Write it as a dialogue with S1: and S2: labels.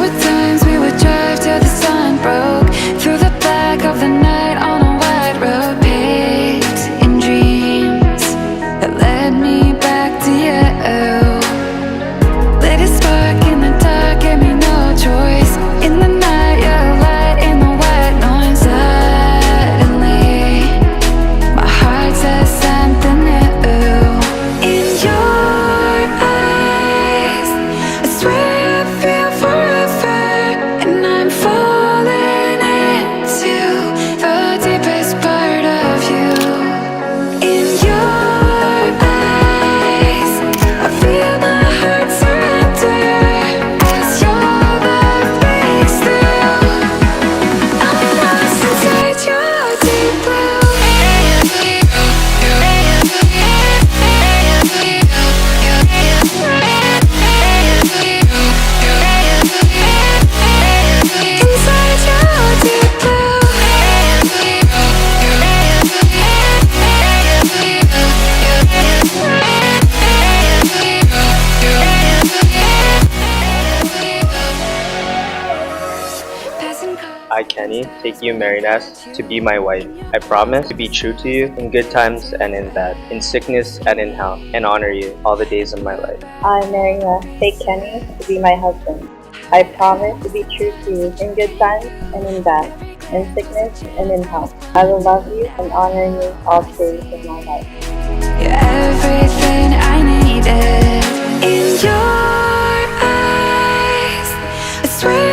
S1: were times we would drive till the sun broke, through the black of the night on a white road, paved in dreams that led me back to you. Lit a spark in the dark, gave me no choice. In the night, your light in the white noise. Suddenly, my heart says something new. In your eyes, I swear I feel forever, and I'm falling into the deepest part of you. In your eyes, I feel my heart surrender as your love breaks through. I'm lost inside your deep blue. Inside your deep blue. Passing cars.
S2: I, Kenny, take you, Marynaes, to be my wife. I promise to be true to you in good times and in bad, in sickness and in health, and honor you all the days of my life.
S3: I, Marynaes, take Kenny to be my husband. I promise to be true to you in good times and in bad, in sickness and in health. I will love you and honor you all the days of my life.
S1: You're everything I needed. In your eyes, I swear